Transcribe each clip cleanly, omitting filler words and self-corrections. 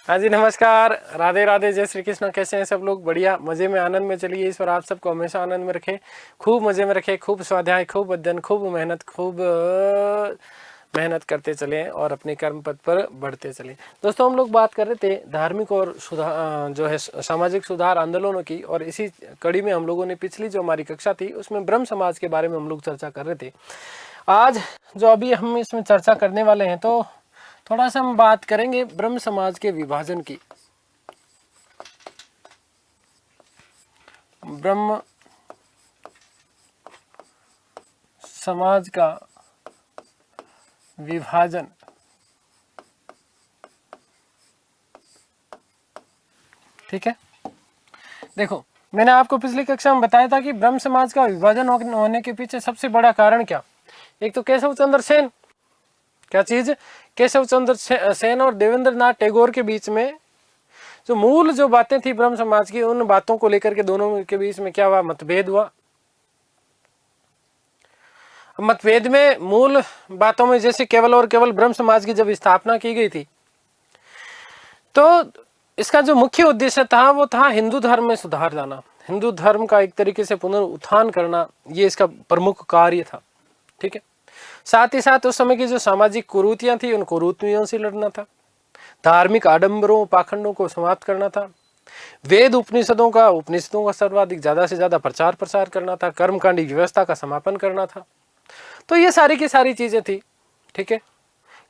हाँ जी, नमस्कार, राधे राधे, जय श्री कृष्ण। कैसे हैं सब लोग? बढ़िया, मजे में, आनंद में चलिए। ईश्वर आप सबको हमेशा आनंद में रखे, खूब मजे में रखे, खूब स्वाध्याय, खूब अध्ययन, खूब मेहनत, खूब मेहनत करते चलें और अपने कर्म पथ पर बढ़ते चलें। दोस्तों, हम लोग बात कर रहे थे धार्मिक और सुधार जो है सामाजिक सुधार आंदोलनों की, और इसी कड़ी में हम लोगों ने पिछली जो हमारी कक्षा थी उसमें ब्रह्म समाज के बारे में हम लोग चर्चा कर रहे थे। आज जो अभी हम इसमें चर्चा करने वाले हैं, तो थोड़ा सा हम बात करेंगे ब्रह्म समाज के विभाजन की। ब्रह्म समाज का विभाजन। ठीक है, देखो, मैंने आपको पिछली कक्षा में बताया था कि ब्रह्म समाज का विभाजन होने के पीछे सबसे बड़ा कारण क्या। एक तो केशव चंद्र सेन, क्या चीज, केशव चंद्र सेन और देवेंद्र नाथ टैगोर के बीच में जो मूल जो बातें थी ब्रह्म समाज की, उन बातों को लेकर के दोनों के बीच में क्या हुआ, मतभेद हुआ। मतभेद में मूल बातों में जैसे केवल और केवल ब्रह्म समाज की जब स्थापना की गई थी, तो इसका जो मुख्य उद्देश्य था वो था हिंदू धर्म में सुधार लाना, हिंदू धर्म का एक तरीके से पुनरुत्थान करना, ये इसका प्रमुख कार्य था। ठीक है, साथ ही साथ उस समय की जो सामाजिक कुरीतियां थी उन कुरीतियों से लड़ना था, धार्मिक आडंबरों पाखंडों को समाप्त करना था, वेद उपनिषदों का सर्वाधिक ज्यादा से ज्यादा प्रचार प्रसार करना था, कर्मकांडी व्यवस्था का समापन करना था। तो ये सारी की सारी चीजें थी। ठीक है,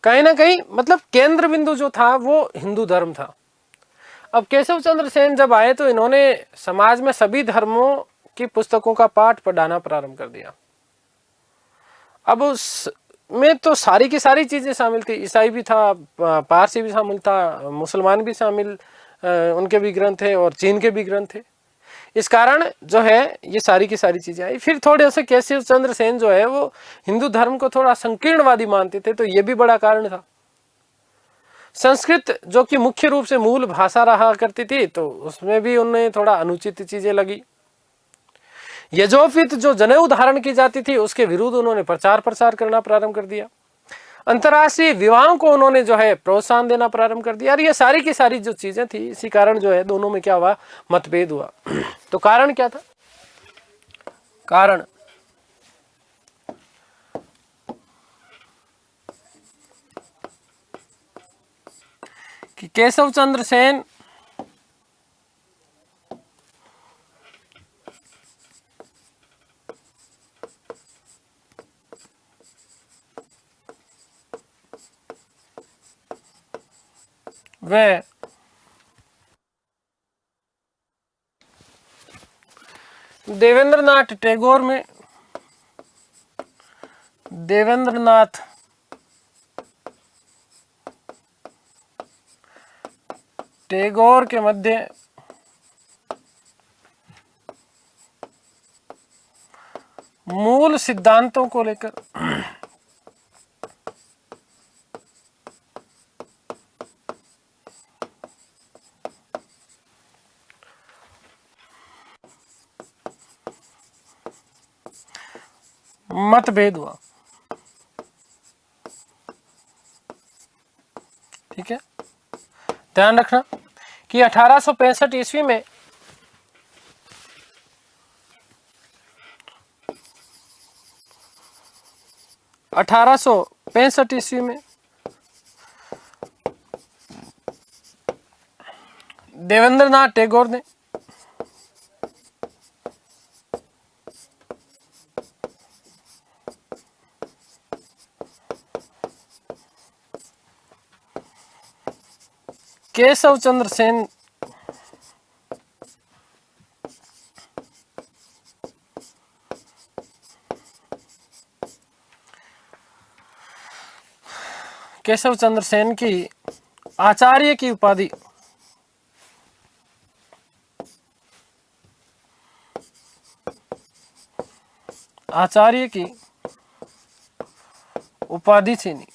कहीं ना कहीं मतलब केंद्र बिंदु जो था वो हिंदू धर्म था। अब केशव चंद्र सेन जब आए तो इन्होंने समाज में सभी धर्मों की पुस्तकों का पाठ पढ़ाना प्रारंभ कर दिया। अब उस में तो सारी की सारी चीजें शामिल थी, ईसाई भी था, पारसी भी शामिल था, मुसलमान भी शामिल, उनके भी ग्रंथ थे और चीन के भी ग्रंथ थे। इस कारण जो है ये सारी की सारी चीजें आई। फिर थोड़े से केशव चंद्र सेन जो है वो हिंदू धर्म को थोड़ा संकीर्णवादी मानते थे, तो ये भी बड़ा कारण था। संस्कृत जो कि मुख्य रूप से मूल भाषा रहा करती थी, तो उसमें भी उन्हें थोड़ा अनुचित चीजें लगी। यजोपित जो जनेऊ धारण की जाती थी उसके विरुद्ध उन्होंने प्रचार प्रसार करना प्रारंभ कर दिया। अंतर्राष्ट्रीय विवाहों को उन्होंने जो है प्रोत्साहन देना प्रारंभ कर दिया। और ये सारी की सारी जो चीजें थी, इसी कारण जो है दोनों में क्या हुआ, मतभेद हुआ। तो कारण क्या था? कारण कि केशव चंद्र सेन वे देवेंद्रनाथ टैगोर में देवेंद्रनाथ टैगोर के मध्य मूल सिद्धांतों को लेकर मतभेद हुआ। ठीक है, ध्यान रखना कि 1865 ईस्वी में 1865 ईस्वी में देवेंद्रनाथ टैगोर ने केशव चंद्र सेन केशव चंद्र सेन की आचार्य की उपाधि आचार्य की उपाधि छीनी।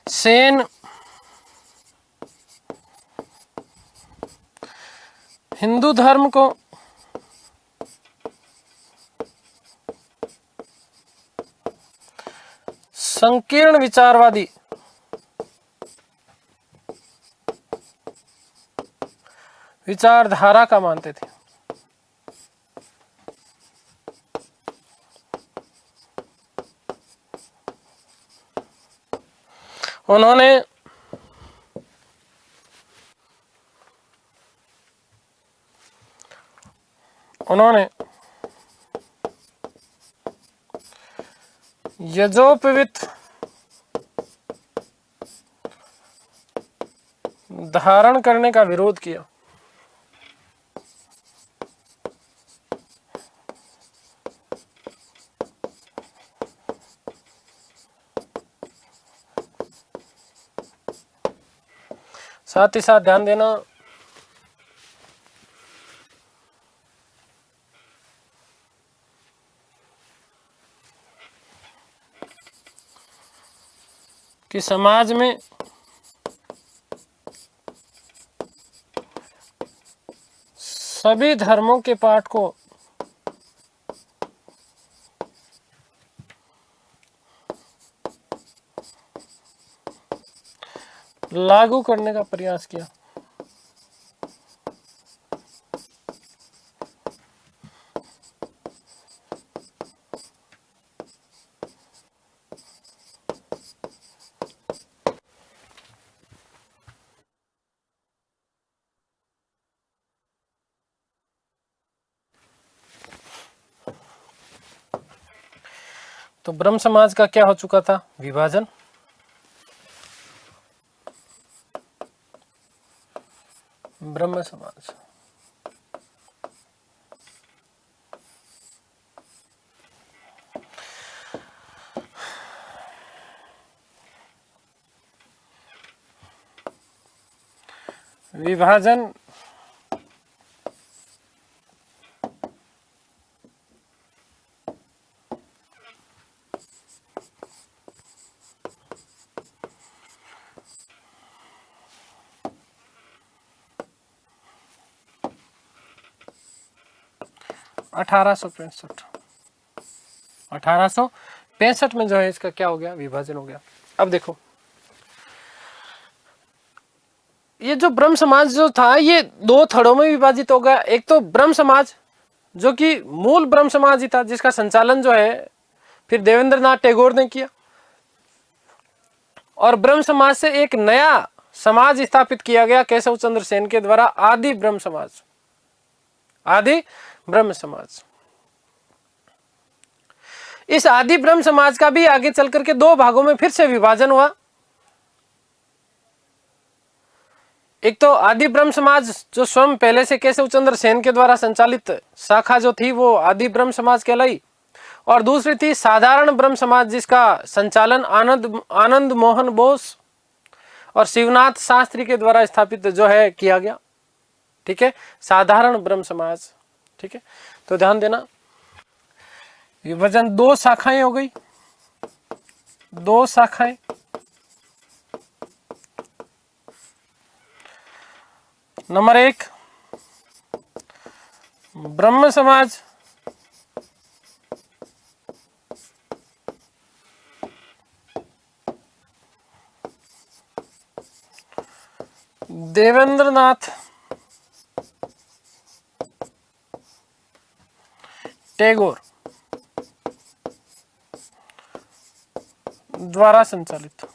सेन हिंदू धर्म को संकीर्ण विचारवादी विचारधारा का मानते थे। उन्होंने यजोपवीत धारण करने का विरोध किया। साथ ही साथ ध्यान देना कि समाज में सभी धर्मों के पाठ को लागू करने का प्रयास किया। तो ब्रह्म समाज का क्या हो चुका था? विभाजन। ब्रह्म समाज विभाजन अठारह सौ पैंसठ में जो है इसका क्या हो गया? विभाजन हो गया। अब देखो ये जो ब्रह्म समाज जो था ये दो थड़ों में विभाजित हो गया। एक तो ब्रह्म समाज जो कि मूल ब्रह्म समाज ही था, जिसका संचालन जो है फिर देवेंद्रनाथ टैगोर ने किया, और ब्रह्म समाज से एक नया समाज स्थापित किया गया केशव चंद्र सेन के द्वारा, आदि ब्रह्म समाज। आदि ब्रह्म समाज। इस आदि ब्रह्म समाज का भी आगे चल करके दो भागों में फिर से विभाजन हुआ। एक तो आदि ब्रह्म समाज जो स्वयं पहले से केशव चंद्र सेन के द्वारा संचालित शाखा जो थी वो आदि ब्रह्म समाज कहलाई, और दूसरी थी साधारण ब्रह्म समाज जिसका संचालन आनंद मोहन बोस और शिवनाथ शास्त्री के द्वारा स्थापित जो है किया गया। ठीक है, साधारण ब्रह्म समाज। ठीक है, तो ध्यान देना विभाजन दो शाखाएं हो गई, दो शाखाएं। नंबर एक ब्रह्म समाज, देवेंद्रनाथ टैगोर द्वारा संचालित।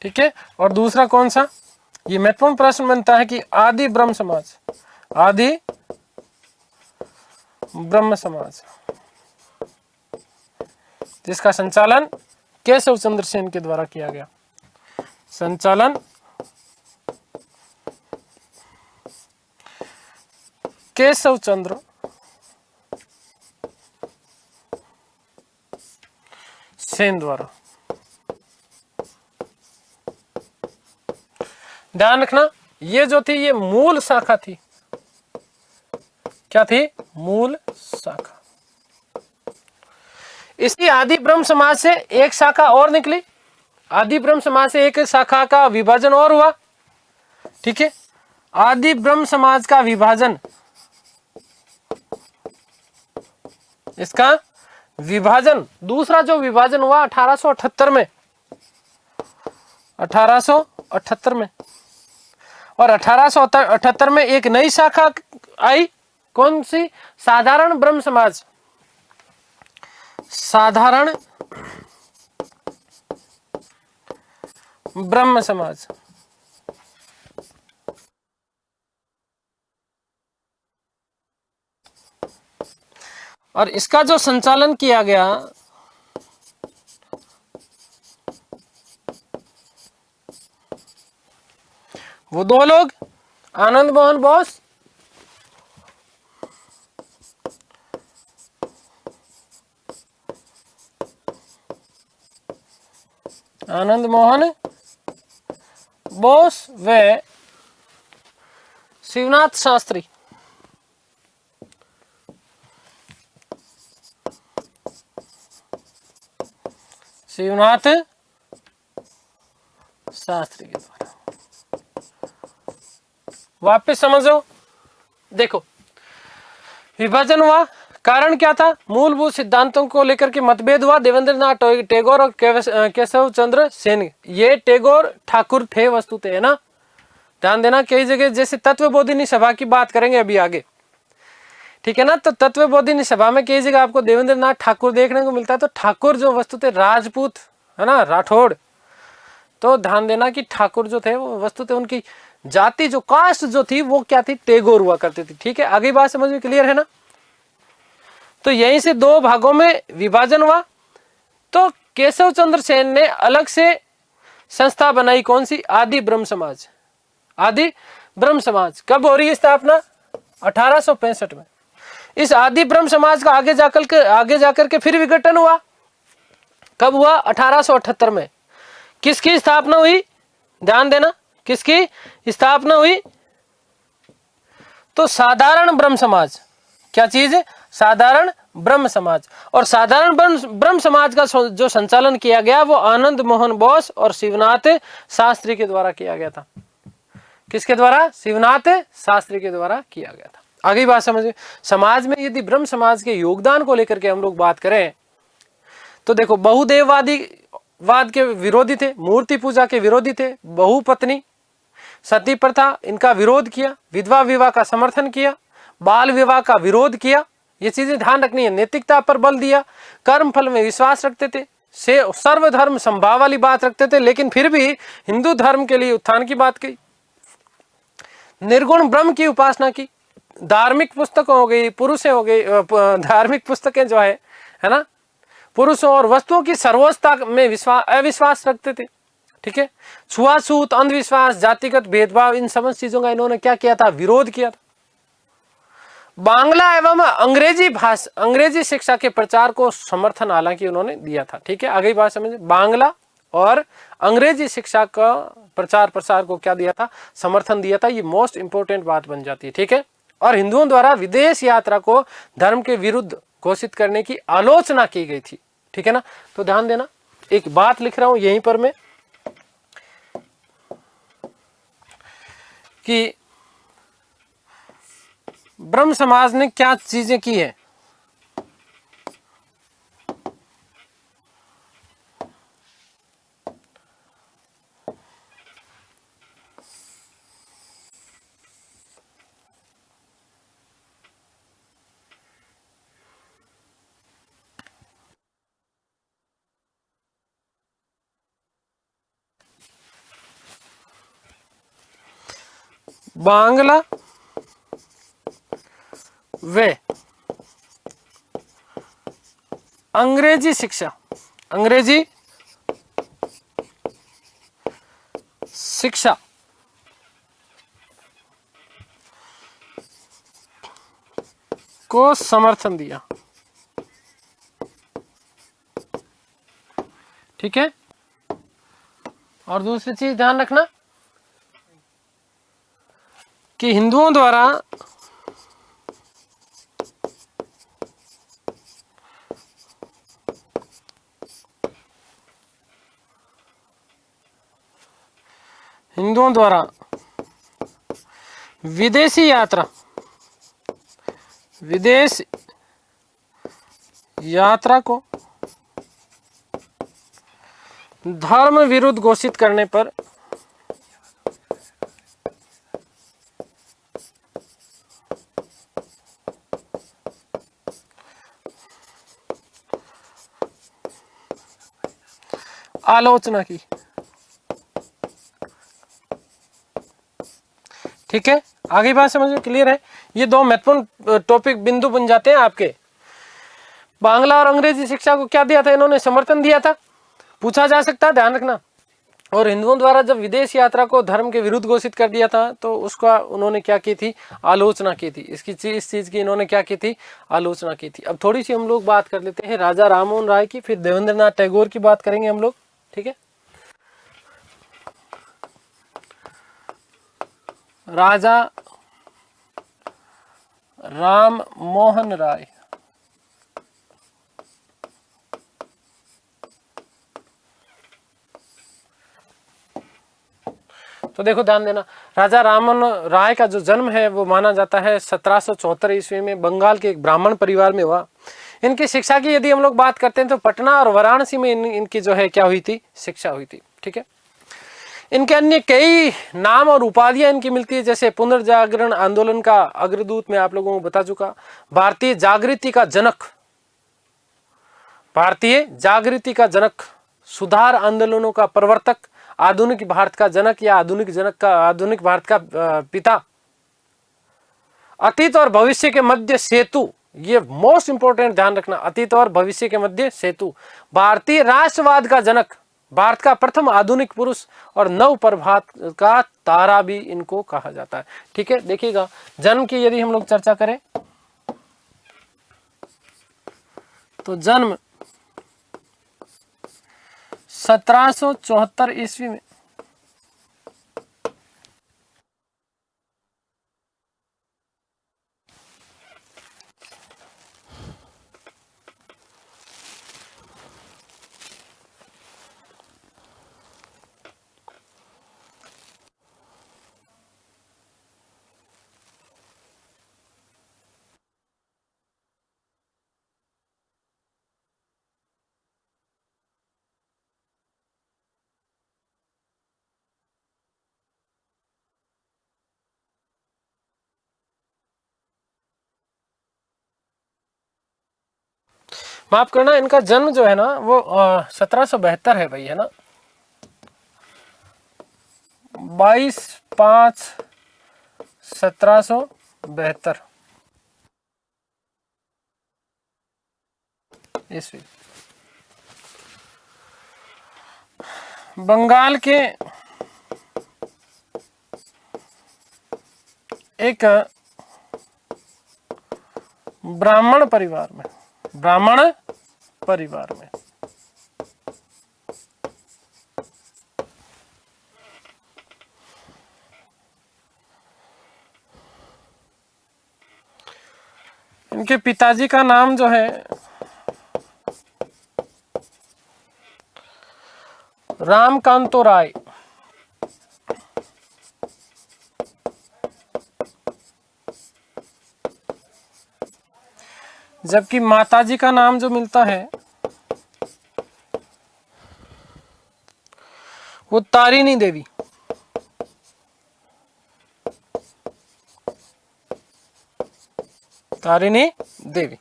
ठीक है, और दूसरा कौन सा? ये महत्वपूर्ण प्रश्न बनता है कि आदि ब्रह्म समाज, आदि ब्रह्म समाज जिसका संचालन केशव चंद्र सेन के द्वारा किया गया। संचालन केशव चंद्र सेन द्वारा। ध्यान रखना ये जो थी ये मूल शाखा थी। क्या थी? मूल शाखा। इसी आदि ब्रह्म समाज से एक शाखा और निकली, आदि ब्रह्म समाज से एक शाखा का विभाजन और हुआ। ठीक है, आदि ब्रह्म समाज का विभाजन, इसका विभाजन, दूसरा जो विभाजन हुआ 1878 में, 1878 में, और 1878 में एक नई शाखा आई, कौन सी? साधारण ब्रह्म समाज, साधारण ब्रह्म समाज। और इसका जो संचालन किया गया, वो दो लोग, आनंद मोहन बोस व शिवनाथ शास्त्री। शिवनाथ शास्त्री के द्वारा। वापस समझो, देखो विभाजन हुआ, कारण क्या था? मूलभूत सिद्धांतों को लेकर के मतभेद हुआ। देवेंद्रनाथ टैगोर और केशव चंद्र सेन, ये टैगोर ठाकुर थे वस्तुतः, है ना, ध्यान देना। कई जगह जैसे तत्वबोधिनी सभा की बात करेंगे अभी आगे, ठीक है ना, तो तत्वबोधिनी सभा में कई जगह आपको देवेंद्रनाथ ठाकुर देखने को मिलता है। तो ठाकुर जो वस्तुतः राजपूत, है ना, राठौड़, तो ध्यान देना कि ठाकुर जो थे वो वस्तुतः उनकी जाति, जो कास्ट जो थी वो क्या थी? टैगोर हुआ करती थी। ठीक है, आगे बात समझ में क्लियर है ना? तो यहीं से दो भागों में विभाजन हुआ। तो केशव चंद्र सेन ने अलग से संस्था बनाई, कौन सी? आदि ब्रह्म समाज। आदि ब्रह्म समाज कब हो रही है स्थापना? 1865 में। इस आदि ब्रह्म समाज का आगे जाकर के फिर विघटन हुआ। कब हुआ? 1878 में। किसकी स्थापना हुई? ध्यान देना, किसकी स्थापना हुई? तो साधारण ब्रह्म समाज। क्या चीज है? साधारण ब्रह्म समाज। और साधारण ब्रह्म समाज का जो संचालन किया गया वो आनंद मोहन बोस और शिवनाथ शास्त्री के द्वारा किया गया था। किसके द्वारा? शिवनाथ शास्त्री के द्वारा किया गया था। आगे बात समझिए। समाज में यदि ब्रह्म समाज के योगदान को लेकर के हम लोग बात करें तो देखो, बहुदेववाद के विरोधी थे, मूर्ति पूजा के विरोधी थे, बहुपत्नी सती प्रथा इनका विरोध किया, विधवा विवाह का समर्थन किया, बाल विवाह का विरोध किया। ये चीजें ध्यान रखनी है। नैतिकता पर बल दिया, कर्म फल में विश्वास रखते थे, से सर्वधर्म संभाव वाली बात रखते थे, लेकिन फिर भी हिंदू धर्म के लिए उत्थान की बात की, निर्गुण ब्रह्म की उपासना की। धार्मिक पुस्तकों हो गई, पुरुषें हो गई, धार्मिक पुस्तकें जो है ना, पुरुषों और वस्तुओं की सर्वोच्चता में अविश्वास रखते थे। ठीक है, छुआछूत, अंधविश्वास, जातिगत भेदभाव, इन समस्त चीजों का इन्होंने क्या किया था? विरोध किया था। बांग्ला एवं अंग्रेजी शिक्षा के प्रचार को समर्थन हालांकि उन्होंने दिया था। ठीक है, आगे बात समझिए। बांग्ला और अंग्रेजी शिक्षा का प्रचार प्रसार को क्या दिया था? समर्थन दिया था। ये मोस्ट इंपोर्टेंट बात बन जाती है। ठीक है, और हिंदुओं द्वारा विदेश यात्रा को धर्म के विरुद्ध घोषित करने की आलोचना की गई थी। ठीक है ना, तो ध्यान देना, एक बात लिख रहा हूं यहीं पर मैं कि ब्रह्म समाज ने क्या चीजें की है। बांग्ला व अंग्रेजी शिक्षा को समर्थन दिया। ठीक है, और दूसरी चीज ध्यान रखना कि हिंदुओं द्वारा हिंदुओं द्वारा विदेशी यात्रा, विदेश यात्रा को धर्म विरुद्ध घोषित करने पर आलोचना की। ठीक है, आगे बात समझ में क्लियर है। ये दो महत्वपूर्ण टॉपिक बिंदु बन जाते हैं आपके। बांग्ला और अंग्रेजी शिक्षा को क्या दिया था इन्होंने? समर्थन दिया था, पूछा जा सकता है, ध्यान रखना। और हिंदुओं द्वारा जब विदेश यात्रा को धर्म के विरुद्ध घोषित कर दिया था तो उसका उन्होंने क्या की थी? आलोचना की थी। इस चीज की इन्होंने क्या की थी? आलोचना की थी। अब थोड़ी सी हम लोग बात कर लेते हैं राजा राममोहन राय की, फिर देवेंद्रनाथ टैगोर की बात करेंगे हम लोग। ठीक है, राजा राम मोहन राय। तो देखो ध्यान देना, राजा राममोहन राय का जो जन्म है वो माना जाता है 1774 ईस्वी में बंगाल के एक ब्राह्मण परिवार में हुआ। इनकी शिक्षा की यदि हम लोग बात करते हैं तो पटना और वाराणसी में इनकी जो है क्या हुई थी? शिक्षा हुई थी। ठीक है, इनके अन्य कई नाम और उपाधियां इनकी मिलती है, जैसे पुनर्जागरण आंदोलन का अग्रदूत मैं आप लोगों को बता चुका, भारतीय जागृति का जनक, भारतीय जागृति का जनक, सुधार आंदोलनों का प्रवर्तक, आधुनिक भारत का जनक या आधुनिक भारत का पिता, अतीत और भविष्य के मध्य सेतु, ये मोस्ट इंपोर्टेंट ध्यान रखना, अतीत और भविष्य के मध्य सेतु, भारतीय राष्ट्रवाद का जनक, भारत का प्रथम आधुनिक पुरुष और नव प्रभात का तारा भी इनको कहा जाता है। ठीक है, देखिएगा जन्म की यदि हम लोग चर्चा करें तो जन्म 1774 ईस्वी में माफ करना, इनका जन्म जो है ना वो 1772 है भाई, है ना, 22/5/1772 ईस्वी। बंगाल के एक ब्राह्मण परिवार में इनके पिताजी का नाम जो है रामकांतो राय, जबकि माताजी का नाम जो मिलता है वो तारिणी देवी। तारिणी देवी।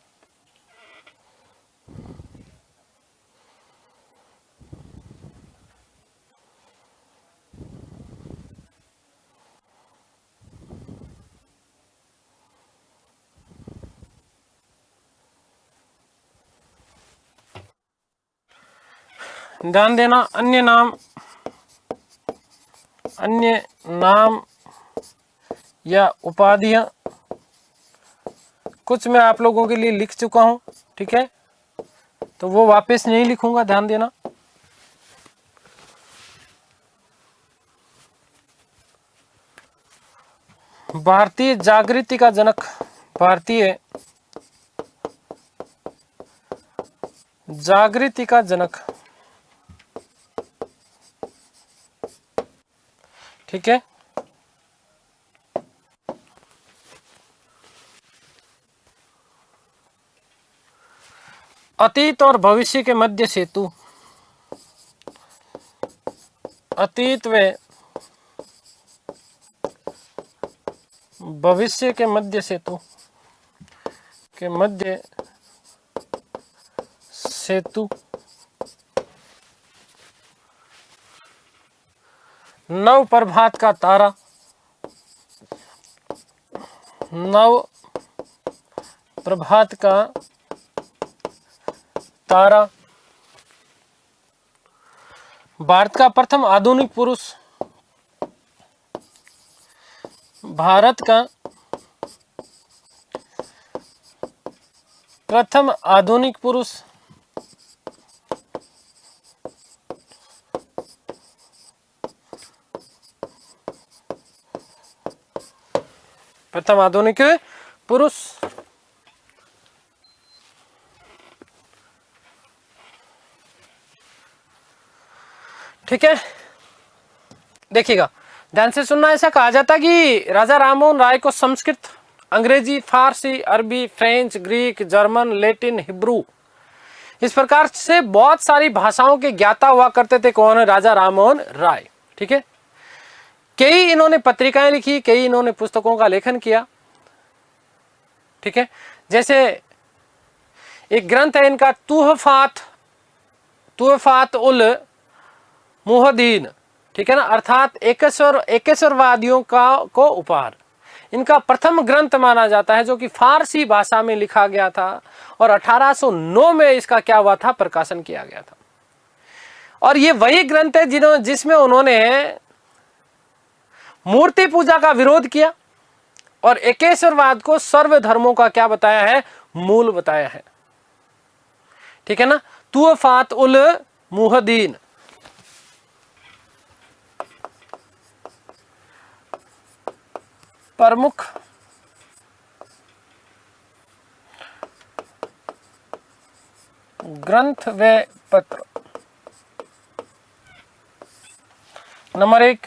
ध्यान देना, अन्य नाम या उपाधियां कुछ मैं आप लोगों के लिए लिख चुका हूं। ठीक है, तो वो वापस नहीं लिखूंगा, ध्यान देना। भारतीय जागृति का जनक, भारतीय जागृति का जनक। ठीक है। अतीत और भविष्य के मध्य सेतु, अतीत व भविष्य के मध्य सेतु, के मध्य सेतु, नव प्रभात का तारा, नव प्रभात का तारा, भारत का प्रथम आधुनिक पुरुष, भारत का प्रथम आधुनिक पुरुष, प्रथम आधुनिक पुरुष। ठीक है, देखिएगा, ध्यान से सुनना। ऐसा कहा जाता कि राजा राममोहन राय को संस्कृत, अंग्रेजी, फारसी, अरबी, French, Greek, German, Latin, Hebrew, इस प्रकार से बहुत सारी भाषाओं के ज्ञाता हुआ करते थे। कौन है? राजा राममोहन राय। ठीक है, कई इन्होंने पत्रिकाएं लिखी, कई इन्होंने पुस्तकों का लेखन किया। ठीक है, जैसे एक ग्रंथ है इनका तुहफात उल मुहद्दीन, ठीक है ना, अर्थात एकेश्वरवादियों को उपहार। इनका प्रथम ग्रंथ माना जाता है, जो कि फारसी भाषा में लिखा गया था और 1809 में इसका क्या हुआ था? प्रकाशन किया गया था। और ये वही ग्रंथ है जिसमें उन्होंने मूर्ति पूजा का विरोध किया और एकेश्वरवाद को सर्व धर्मों का क्या बताया है? मूल बताया है। ठीक है ना, तुहफात उल मुहद्दीन। प्रमुख ग्रंथ व पत्र। नंबर 1,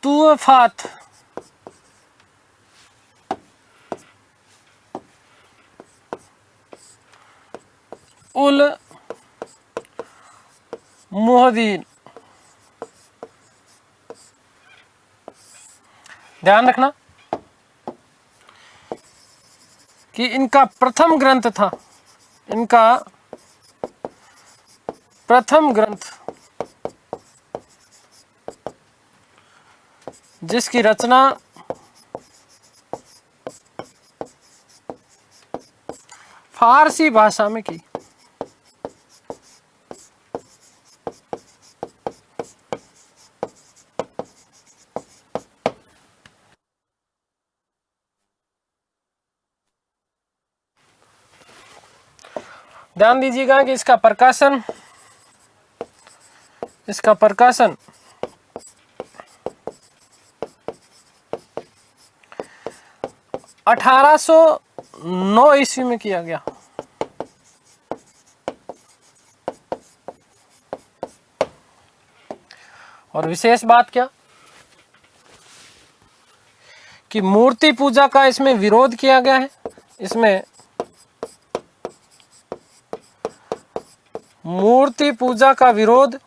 तुहफात उल मुहद्दीन। ध्यान रखना कि इनका प्रथम ग्रंथ था, इनका प्रथम ग्रंथ जिसकी रचना फारसी भाषा में की। ध्यान दीजिएगा कि इसका प्रकाशन 1809 ईस्वी में किया गया। और विशेष बात क्या कि मूर्ति पूजा का इसमें विरोध किया गया है। इसमें मूर्ति पूजा का विरोध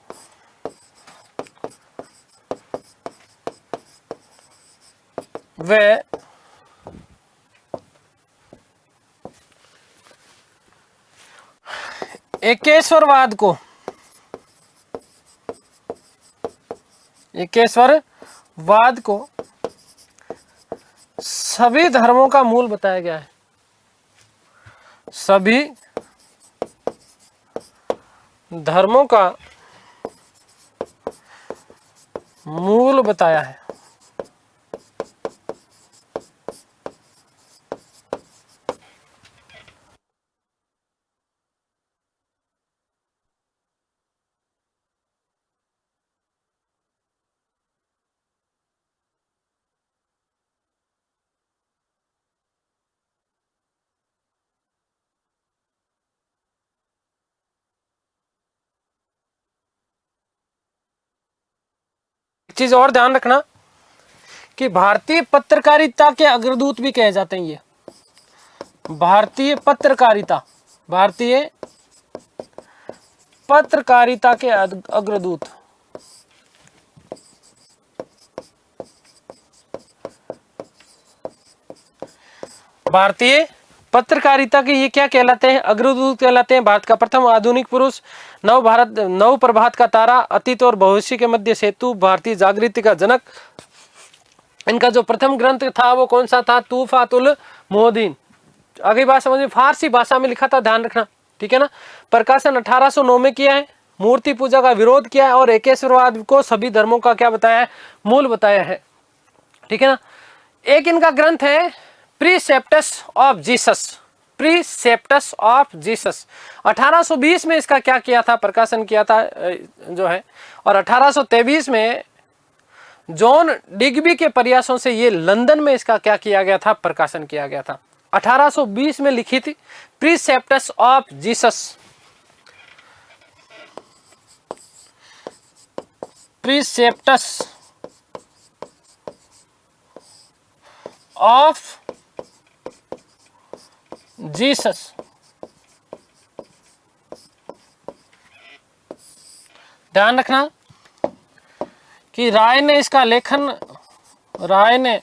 व एकेश्वरवाद को सभी धर्मों का मूल बताया गया है। सभी धर्मों का मूल बताया है। चीज और ध्यान रखना कि भारतीय पत्रकारिता के अग्रदूत भी कहे जाते हैं ये, भारतीय पत्रकारिता, भारतीय पत्रकारिता के अग्रदूत। भारतीय पत्रकारिता के ये क्या कहलाते हैं? अग्रदूत कहलाते हैं। भारत का प्रथम आधुनिक पुरुष, नव प्रभात का तारा, अतीत और भविष्य के मध्य सेतु, भारतीय जागृति का जनक। इनका जो प्रथम ग्रंथ था वो कौन सा था? तूफातुल मोहद्दीन। आगे बात समझिए, फारसी भाषा में लिखा था, ध्यान रखना, ठीक है ना। प्रकाशन 1809 में किया है। मूर्ति पूजा का विरोध किया है और एकेश्वरवाद को सभी धर्मों का क्या बताया है? मूल बताया है, ठीक है ना। एक इनका ग्रंथ है प्रीसेप्टस ऑफ जीसस, प्रीसेप्टस ऑफ जीसस। 1820 में इसका क्या किया था? प्रकाशन किया था जो है। और 1823 में जॉन डिग्बी के प्रयासों से ये लंदन में इसका क्या किया गया था? प्रकाशन किया गया था। 1820 में लिखी थी प्रीसेप्टस ऑफ जीसस, प्रीसेप्टस ऑफ जीसस। ध्यान रखना कि राय ने इसका लेखन, राय ने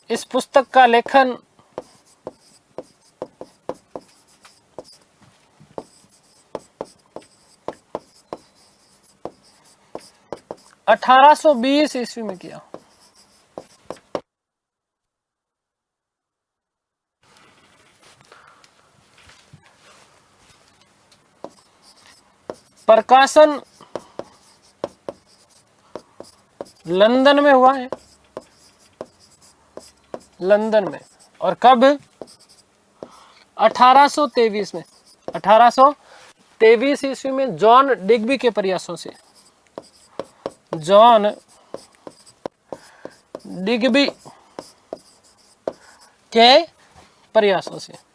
इस पुस्तक का लेखन 1820 ईस्वी में किया। प्रकाशन लंदन में हुआ है, लंदन में। और कब? 1823 में, 1823 ईस्वी में जॉन डिग्बी के प्रयासों से, जॉन डिग्बी के प्रयासों से।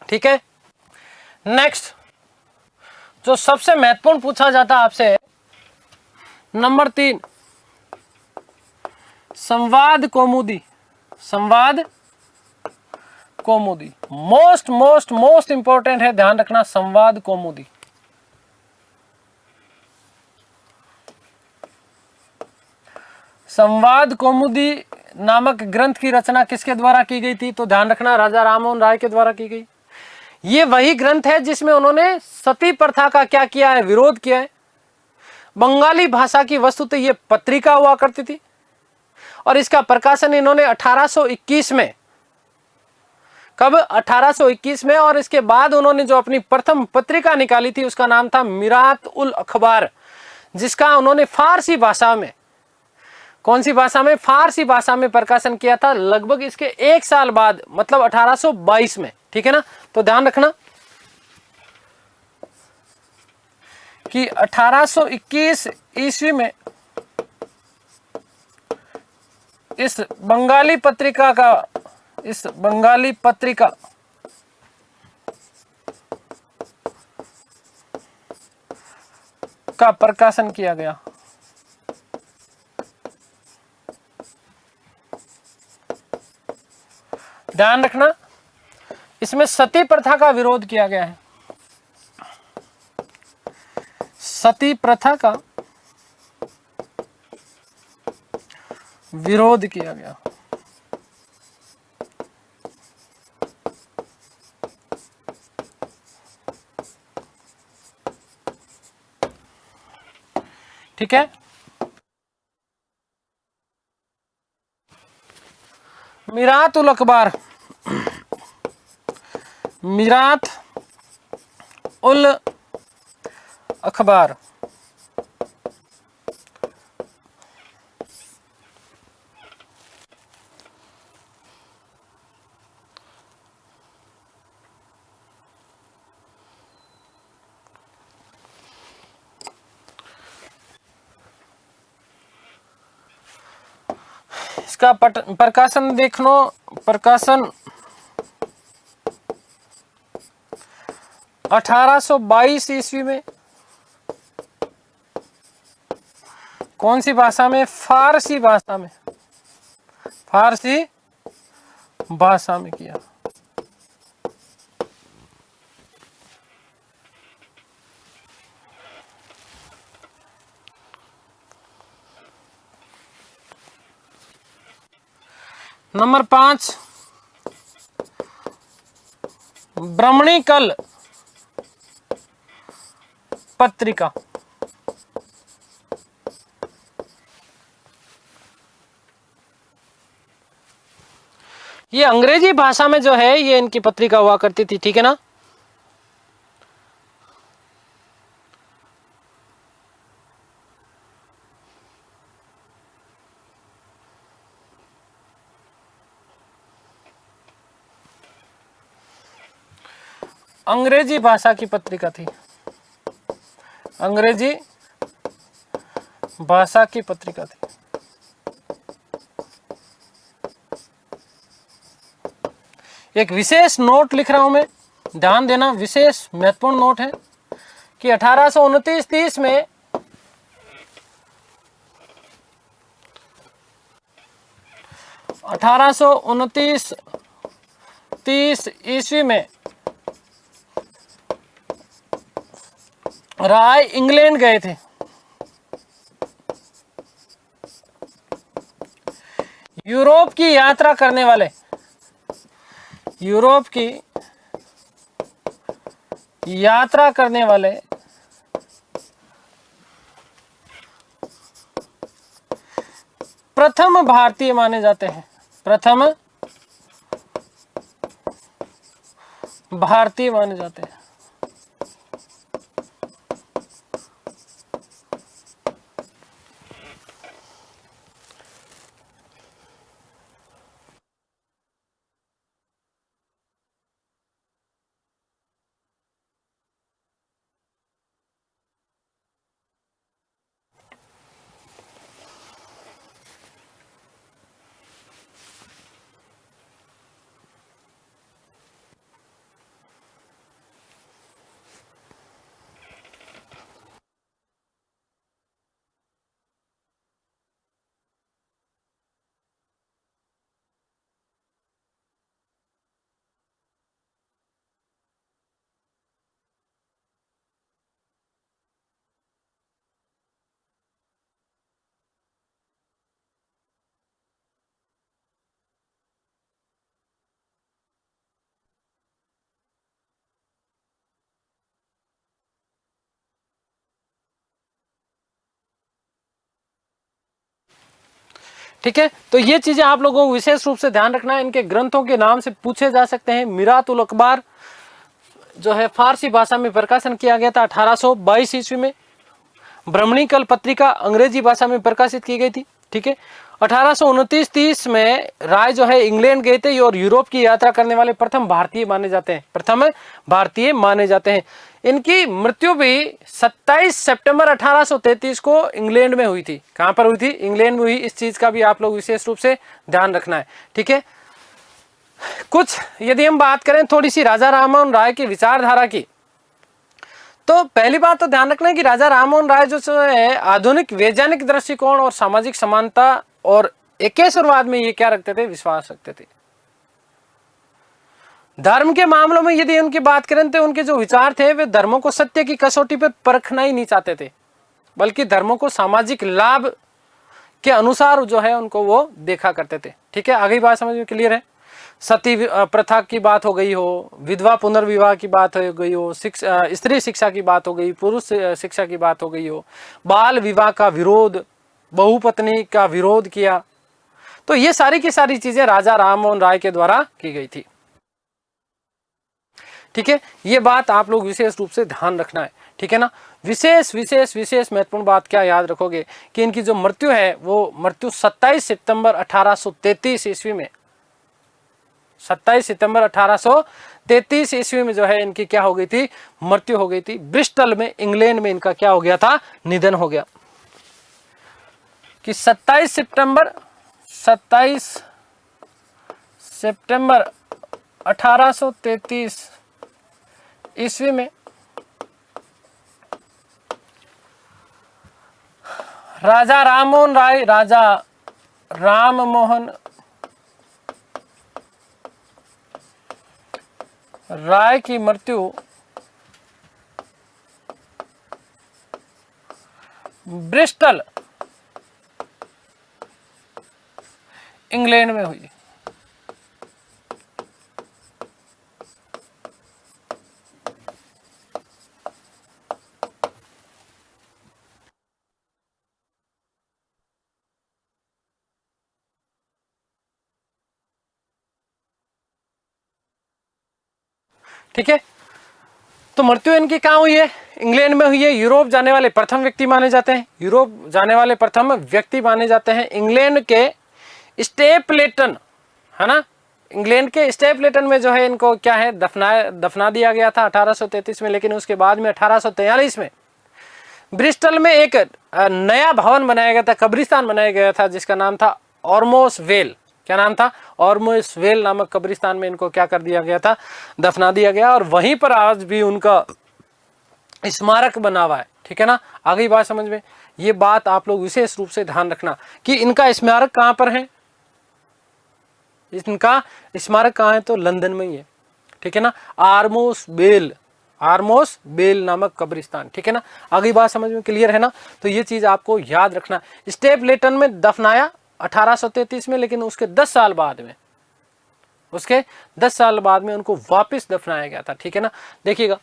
ठीक है। नेक्स्ट जो सबसे महत्वपूर्ण पूछा जाता है आपसे, नंबर 3, संवाद कौमुदी। संवाद कौमुदी मोस्ट मोस्ट मोस्ट इंपॉर्टेंट है, ध्यान रखना। संवाद कौमुदी, संवाद कौमुदी नामक ग्रंथ की रचना किसके द्वारा की गई थी? तो ध्यान रखना, राजा राममोहन राय के द्वारा की गई। ये वही ग्रंथ है जिसमें उन्होंने सती प्रथा का क्या किया है? विरोध किया है। बंगाली भाषा की वस्तुतः ये पत्रिका हुआ करती थी और इसका प्रकाशन इन्होंने 1821 में, कब? 1821 में। और इसके बाद उन्होंने जो अपनी प्रथम पत्रिका निकाली थी उसका नाम था मिरात उल अखबार, जिसका उन्होंने फारसी भाषा में, कौन सी भाषा में? फारसी भाषा में प्रकाशन किया था, लगभग इसके 1 साल बाद, मतलब 1822 में, ठीक है ना। तो ध्यान रखना कि 1821 ईस्वी में इस बंगाली पत्रिका का प्रकाशन किया गया। ध्यान रखना, इसमें सती प्रथा का विरोध किया गया है, सती प्रथा का विरोध किया गया। ठीक है। मिरात उल अखबार, मिरात उल अखबार इसका प्रकाशन देख लो। प्रकाशन 1822 ईस्वी में। कौन सी भाषा में? फारसी भाषा में। फारसी भाषा में किया। नंबर 5, ब्रह्मणीकल पत्रिका। ये अंग्रेजी भाषा में जो है ये इनकी पत्रिका हुआ करती थी, ठीक है ना। अंग्रेजी भाषा की पत्रिका थी। अंग्रेजी भाषा की पत्रिका थी। एक विशेष नोट लिख रहा हूं मैं, ध्यान देना, विशेष महत्वपूर्ण नोट है कि 1829-30 में ईस्वी में राय इंग्लैंड गए थे। यूरोप की यात्रा करने वाले, यूरोप की यात्रा करने वाले प्रथम भारतीय माने जाते हैं। प्रथम भारतीय माने जाते हैं। ठीक है, तो ये चीजें आप लोगों को विशेष रूप से ध्यान रखना है। इनके ग्रंथों के नाम से पूछे जा सकते हैं। मिरातुल अखबार जो है फारसी भाषा में प्रकाशन किया गया था 1822 ईस्वी में। ब्रह्मणीकल पत्रिका अंग्रेजी भाषा में प्रकाशित की गई थी, ठीक है। 1829-30 में राय जो है इंग्लैंड गए थे और यूरोप की यात्रा करने वाले प्रथम भारतीय माने जाते हैं। प्रथम भारतीय माने जाते हैं। इनकी मृत्यु भी 27 सितंबर 1833 को इंग्लैंड में हुई थी। कहां पर हुई थी? इंग्लैंड में हुई। इस चीज का भी आप लोग विशेष रूप से ध्यान रखना है, ठीक है। कुछ यदि हम बात करें थोड़ी सी राजा राममोहन राय की विचारधारा की, तो पहली बात तो ध्यान रखना है कि राजा राममोहन राय जो है आधुनिक वैज्ञानिक दृष्टिकोण और सामाजिक समानता और एकेश्वरवाद में ये क्या रखते थे? विश्वास रखते थे। धर्म के मामलों में यदि उनकी बात करें तो उनके जो विचार थे वे धर्मों को सत्य की कसौटी पर परखना ही नहीं चाहते थे, बल्कि धर्मों को सामाजिक लाभ के अनुसार जो है उनको वो देखा करते थे, ठीक है। आगे बात समझ में क्लियर है? सती प्रथा की बात हो गई हो, विधवा पुनर्विवाह की बात हो गई हो, स्त्री शिक्षा की बात हो गई, पुरुष शिक्षा की बात हो गई हो, बाल विवाह का विरोध, बहुपत्नी का विरोध किया, तो ये सारी की सारी चीजें राजा राममोहन राय के द्वारा की गई थी, ठीक है। ये बात आप लोग विशेष रूप से ध्यान रखना है, ठीक है ना। विशेष विशेष विशेष महत्वपूर्ण बात क्या याद रखोगे कि इनकी जो मृत्यु है वो मृत्यु 27 सितंबर 1833 ईस्वी में, 27 सितंबर 1833 ईस्वी में जो है इनकी क्या हो गई थी? मृत्यु हो गई थी। ब्रिस्टल में, इंग्लैंड में इनका क्या हो गया था? निधन हो गया। कि 27 सितंबर 27 सितंबर 1833 ईस्वी में राजा राममोहन राय की मृत्यु ब्रिस्टल इंग्लैंड में हुई। ठीक है, तो मृत्यु इनकी कहाँ हुई है? इंग्लैंड में हुई है। यूरोप जाने वाले प्रथम व्यक्ति माने जाते हैं, इंग्लैंड के स्टेपलेटन, है ना, इंग्लैंड के स्टेपलेटन में जो है इनको क्या है दफना दिया गया था 1833 में। लेकिन उसके बाद में 1843 में ब्रिस्टल में एक नया भवन बनाया गया था, कब्रिस्तान बनाया गया था, जिसका नाम था ऑर्मोस वेल। क्या नाम था? ऑर्मोस वेल नामक कब्रिस्तान में इनको क्या कर दिया गया था? दफना दिया गया। और वहीं पर आज भी उनका स्मारक बना हुआ है। ठीक है ना, आ गई बात समझ में? ये बात आप लोग विशेष रूप से ध्यान रखना कि इनका स्मारक कहाँ पर है। इनका स्मारक कहाँ है? तो लंदन में ही है। ठीक है ना, आर्मोस बेल नामक कब्रिस्तान। ठीक है ना, आगे बात समझ में क्लियर है ना? तो ये चीज आपको याद रखना। स्टेपलेटन में दफनाया 1833 में, लेकिन उसके 10 साल बाद में उनको वापस दफनाया गया था। ठीक है ना, देखिएगा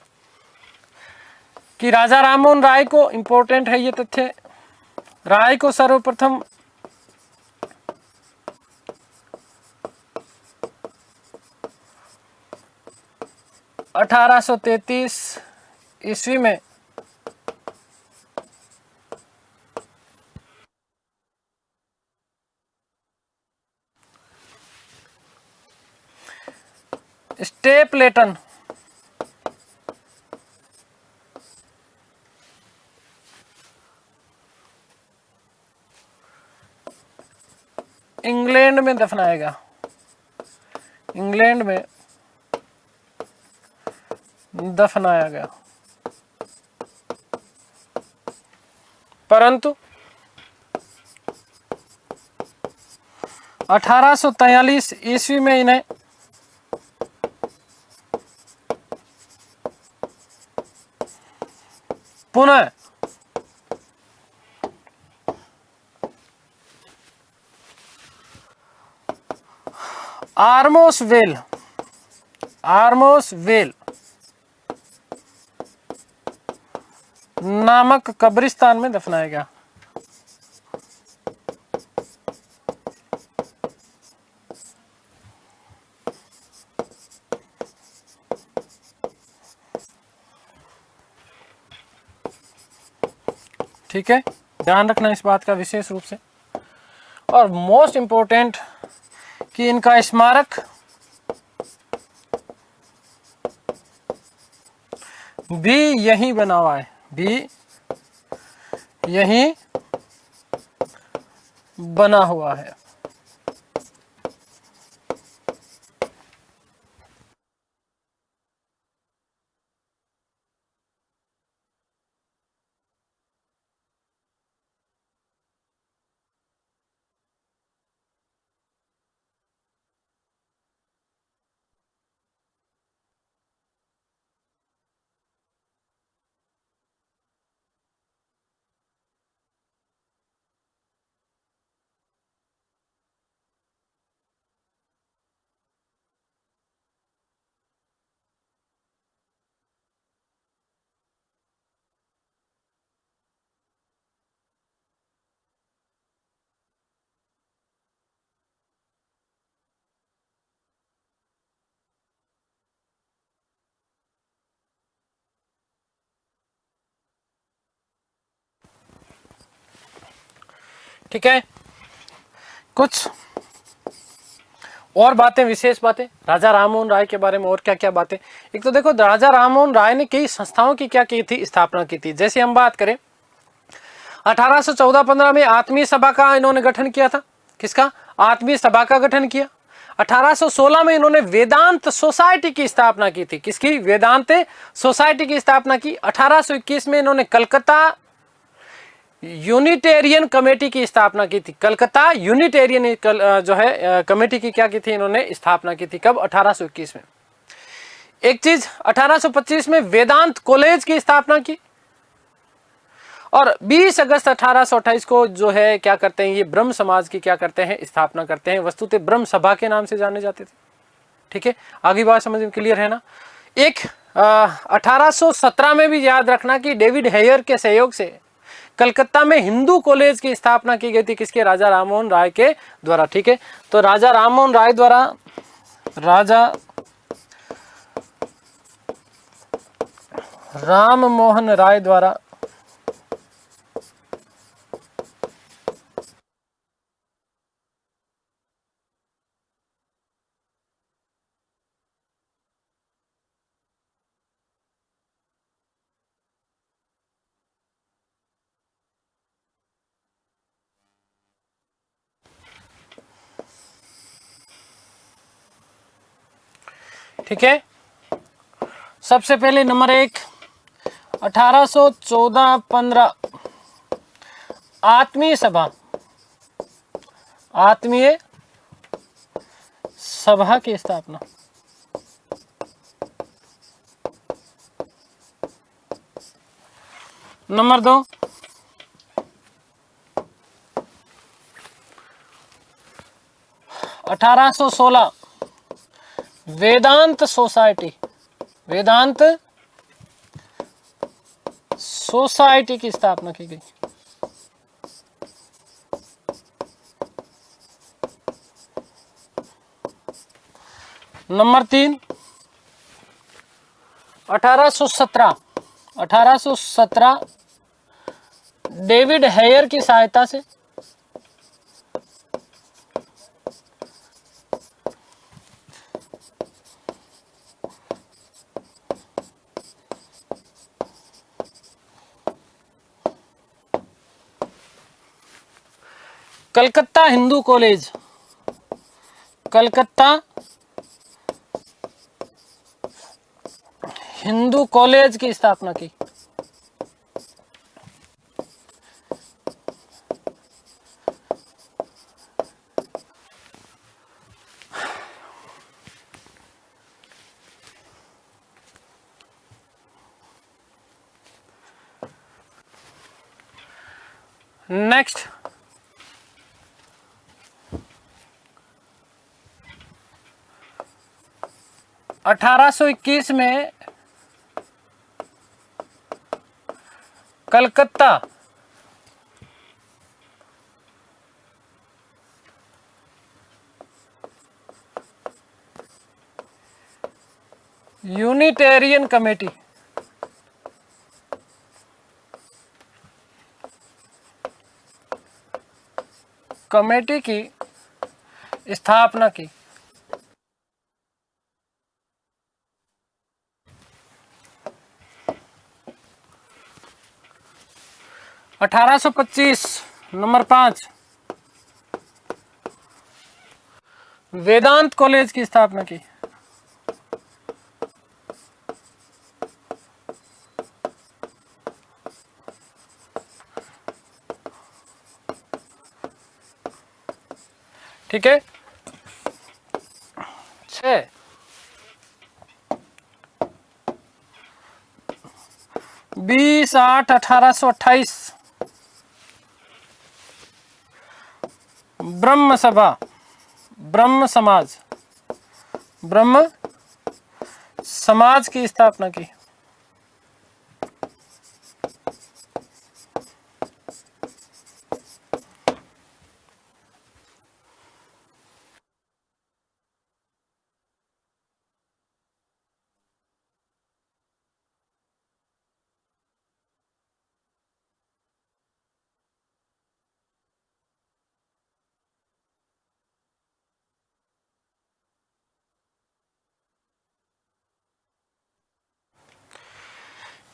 कि राजा राममोहन राय को इंपॉर्टेंट है ये तथ्य, राय को सर्वप्रथम (1833) ईस्वी में स्टेपलेटन इंग्लैंड में दफनाया गया। इंग्लैंड में दफनाया गया, परंतु 1843 ईस्वी में इन्हें पुनः आर्मोस वेल नामक कब्रिस्तान में दफनाया गया। ठीक है, ध्यान रखना इस बात का विशेष रूप से। और मोस्ट इंपोर्टेंट कि इनका स्मारक भी यहीं बना हुआ है, बना हुआ है। ठीक है, कुछ और बातें, विशेष बातें राजा राममोहन राय के बारे में और क्या क्या बातें। एक तो देखो, राजा राममोहन राय ने कई संस्थाओं की क्या की थी? स्थापना की थी। जैसे हम बात करें 1814-15 में आत्मीय सभा का इन्होंने गठन किया था। किसका? आत्मीय सभा का गठन किया। 1816 में इन्होंने वेदांत सोसाइटी की स्थापना की थी। किसकी? वेदांत सोसाइटी की स्थापना की। 1821 में इन्होंने कलकत्ता यूनिटेरियन कमेटी की स्थापना की थी। कलकत्ता यूनिटेरियन जो है कमेटी की क्या की थी इन्होंने? स्थापना की थी। कब? 1821 में। एक चीज 1825 में वेदांत कॉलेज की स्थापना की, और 20 अगस्त 1828 को जो है क्या करते हैं, ये ब्रह्म समाज की क्या करते हैं? स्थापना करते हैं। वस्तुतः ब्रह्म सभा के नाम से जाने जाते थे। ठीक है, आगे बात समझ में क्लियर है ना। एक 1817 में भी याद रखना कि डेविड हेयर के सहयोग से कलकत्ता में हिंदू कॉलेज की स्थापना की गई थी। किसके? राजा राममोहन राय के द्वारा। ठीक है, तो राजा राममोहन राय द्वारा, राजा राममोहन राय द्वारा ठीक है, सबसे पहले नंबर 1 1814-15 आत्मीय सभा, आत्मीय सभा की स्थापना। नंबर 2 1816 वेदांत सोसाइटी, वेदांत सोसाइटी की स्थापना की गई। नंबर 3 1817 डेविड हेयर की सहायता से कलकत्ता हिंदू कॉलेज, कलकत्ता हिंदू कॉलेज की स्थापना की। नेक्स्ट 1821 में कलकत्ता यूनिटेरियन कमेटी, कमेटी की स्थापना की। 1825 नंबर 5 वेदांत कॉलेज की स्थापना की। ठीक है, 6 20-8-1828 ब्रह्म सभा, ब्रह्म समाज, ब्रह्म समाज की स्थापना की।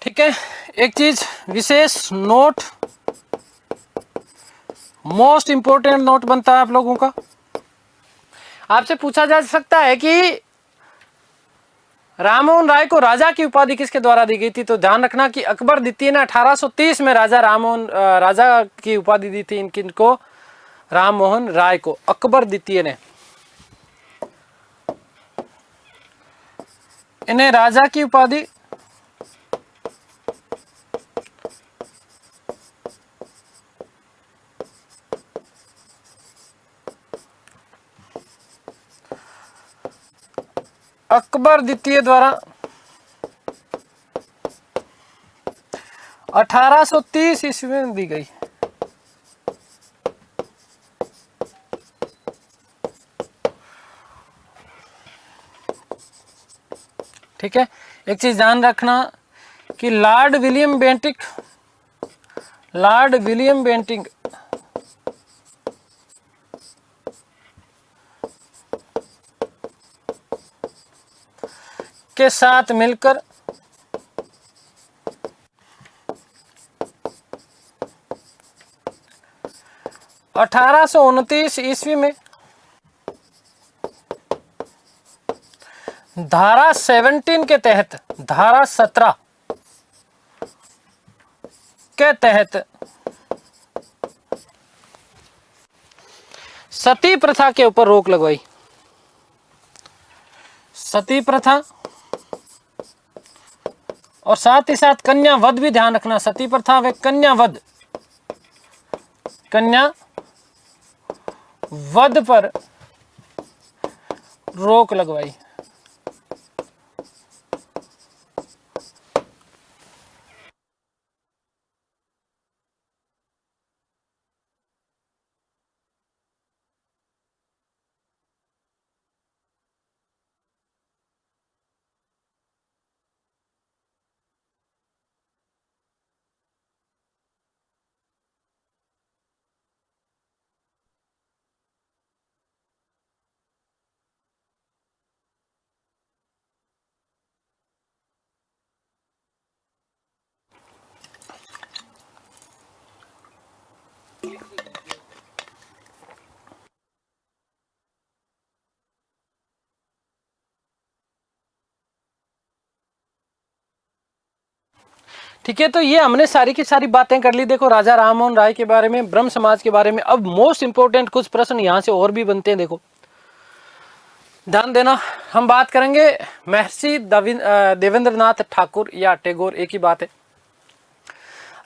ठीक है, एक चीज विशेष नोट, मोस्ट इंपोर्टेंट नोट बनता है आप लोगों का। आपसे पूछा जा सकता है कि राममोहन राय को राजा की उपाधि किसके द्वारा दी गई थी, तो ध्यान रखना कि अकबर द्वितीय ने 1830 में राजा की उपाधि दी थी इनको, राममोहन राय को अकबर द्वितीय ने इन्हें राजा की उपाधि अकबर द्वितीय द्वारा 1830 ईस्वी में दी गई। ठीक है, एक चीज ध्यान रखना कि लॉर्ड विलियम बेंटिंक के साथ मिलकर 1829 ईस्वी में धारा 17 के तहत, धारा 17 के तहत सती प्रथा के ऊपर रोक लगवाई। सती प्रथा और साथ ही साथ कन्या वध भी ध्यान रखना, सती प्रथा व कन्या वध पर रोक लगवाई। ठीक है, तो ये हमने सारी की सारी बातें कर ली। देखो राजा राममोहन राय के बारे में, ब्रह्म समाज के बारे में। अब मोस्ट इंपोर्टेंट कुछ प्रश्न यहां से और भी बनते हैं, देखो ध्यान देना। हम बात करेंगे महर्षि देवेंद्रनाथ ठाकुर या टैगोर, एक ही बात है।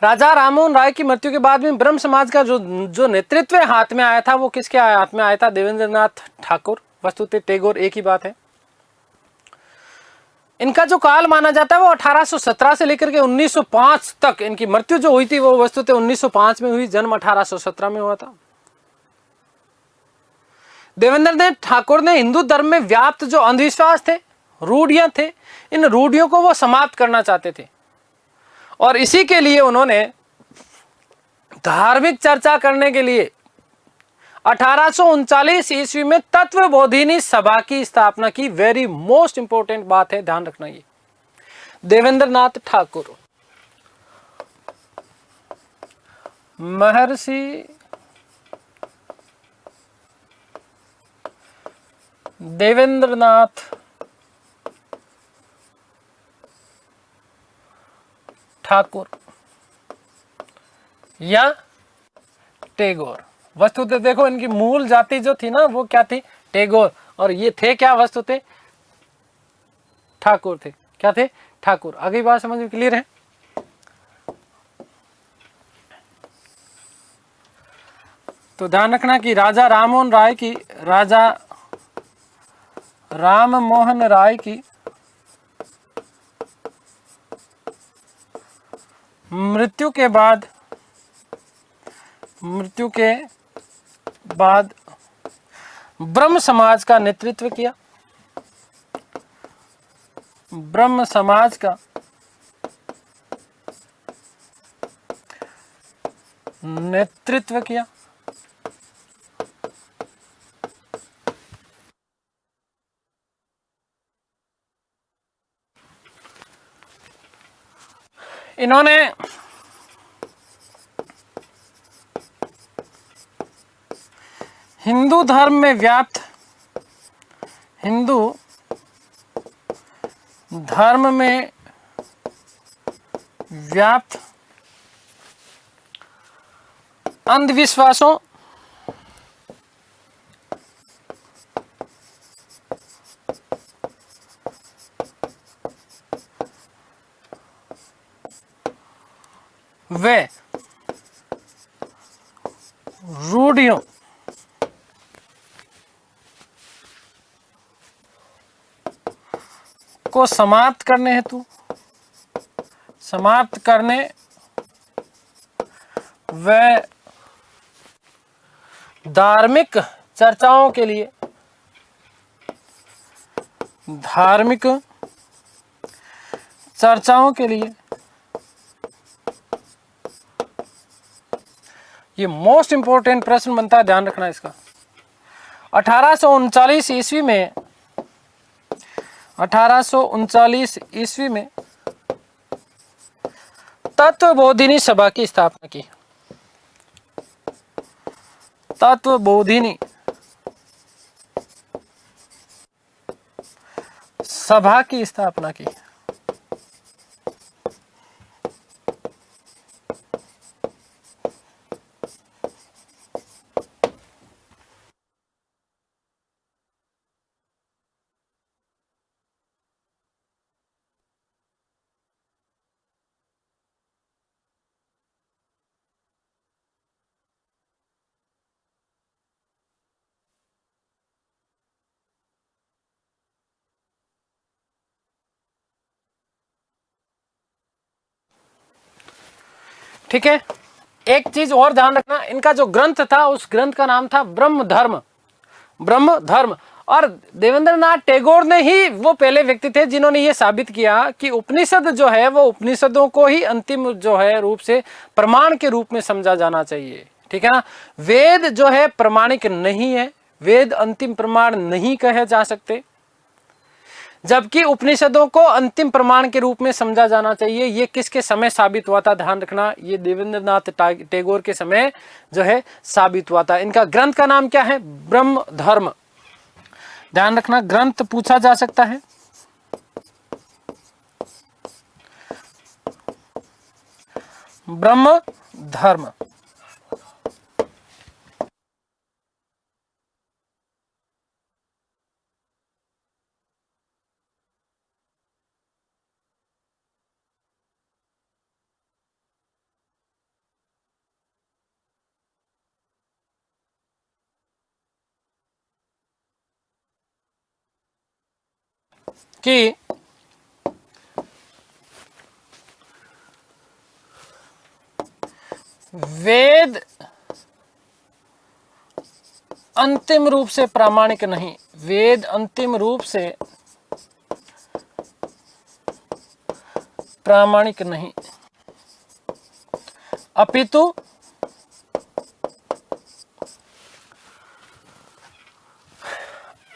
राजा राममोहन राय की मृत्यु के बाद में ब्रह्म समाज का जो नेतृत्व हाथ में आया था, वो किसके हाथ में आया था? देवेंद्रनाथ ठाकुर। वस्तुतः टैगोर, एक ही बात है। इनका जो काल माना जाता है वो 1817 से लेकर के 1905 तक, इनकी मृत्यु जो हुई थी वो वस्तुतः 1905 में हुई, जन्म 1817 में हुआ था। देवेंद्रनाथ ठाकुर ने हिंदू धर्म में व्याप्त जो अंधविश्वास थे, रूढ़ियां थे, इन रूढ़ियों को वो समाप्त करना चाहते थे और इसी के लिए उन्होंने धार्मिक चर्चा करने के लिए 1839 ईस्वी में तत्वबोधिनी सभा की स्थापना की। वेरी मोस्ट इंपोर्टेंट बात है, ध्यान रखना। ये देवेंद्रनाथ ठाकुर, महर्षि देवेंद्रनाथ ठाकुर या टैगोर। वस्तुतः देखो इनकी मूल जाति जो थी ना, वो क्या थी? टैगोर। और ये थे क्या? वस्तुतः ठाकुर थे। क्या थे? ठाकुर। आगे बात समझ में क्लियर है? तो ध्यान रखना कि राजा राममोहन राय की मृत्यु के बाद ब्रह्म समाज का नेतृत्व किया। ब्रह्म समाज का नेतृत्व किया। इन्होंने हिंदू धर्म में व्याप्त हिंदू धर्म में व्याप्त अंधविश्वासों व रूढ़ियों को समाप्त करने व धार्मिक चर्चाओं के लिए ये मोस्ट इंपोर्टेंट प्रश्न बनता है, ध्यान रखना इसका। 1839 ईस्वी में तत्वबोधिनी सभा की स्थापना की। तत्वबोधिनी सभा की स्थापना की। ठीक है, एक चीज और ध्यान रखना, इनका जो ग्रंथ था उस ग्रंथ का नाम था ब्रह्म धर्म। और देवेंद्रनाथ टैगोर ने ही वो पहले व्यक्ति थे जिन्होंने ये साबित किया कि उपनिषद जो है वो उपनिषदों को ही अंतिम जो है रूप से प्रमाण के रूप में समझा जाना चाहिए। ठीक है ना, वेद जो है प्रमाणिक नहीं है, वेद अंतिम प्रमाण नहीं कहे जा सकते, जबकि उपनिषदों को अंतिम प्रमाण के रूप में समझा जाना चाहिए। ये किसके समय साबित हुआ था, ध्यान रखना, ये देवेंद्रनाथ टैगोर के समय जो है साबित हुआ था। इनका ग्रंथ का नाम क्या है, ब्रह्म धर्म। ध्यान रखना, ग्रंथ पूछा जा सकता है। ब्रह्म धर्म। कि वेद अंतिम रूप से प्रामाणिक नहीं, वेद अंतिम रूप से प्रामाणिक नहीं, अपितु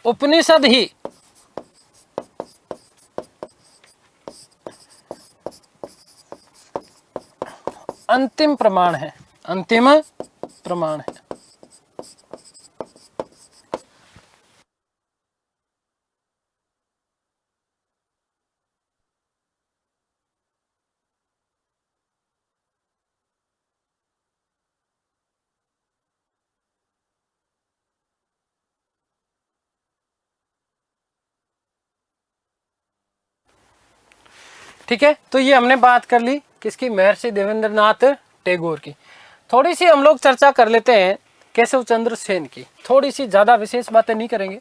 उपनिषद ही अंतिम प्रमाण है, अंतिम प्रमाण है। ठीक है, तो ये हमने बात कर ली किसकी, महर्षि देवेंद्रनाथ टैगोर की। थोड़ी सी हम लोग चर्चा कर लेते हैं केशव चंद्र सेन की, थोड़ी सी, ज्यादा विशेष बातें नहीं करेंगे।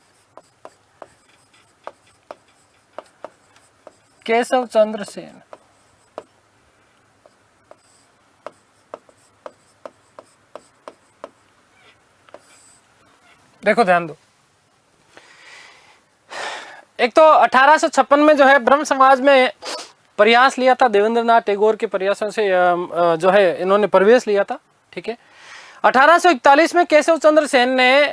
केशव चंद्र सेन, देखो ध्यान दो, एक तो 1856 में जो है ब्रह्म समाज में प्रयास लिया था, देवेंद्रनाथ टैगोर के प्रयासों से जो है इन्होंने प्रवेश लिया था। ठीक है, 1841 में केशव चंद्र सेन ने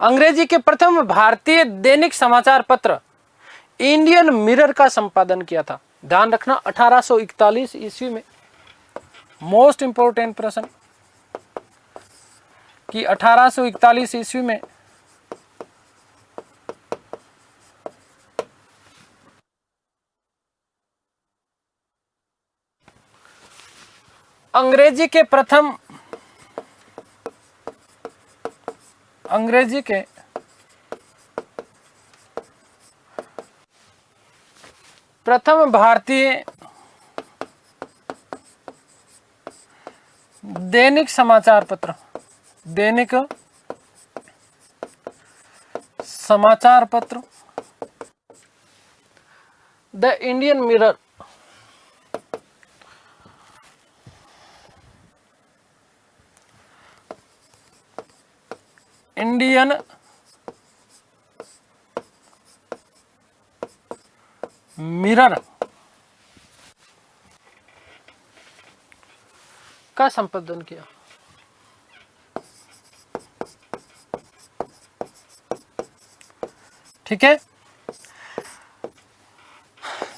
अंग्रेजी के प्रथम भारतीय दैनिक समाचार पत्र इंडियन मिरर का संपादन किया था। ध्यान रखना, 1841 ईस्वी में, मोस्ट इंपोर्टेंट प्रश्न, कि 1841 ईस्वी में अंग्रेजी के प्रथम भारतीय दैनिक समाचार पत्र, दैनिक समाचार पत्र the Indian mirror, Indian mirror का संपादन किया। ठीक है,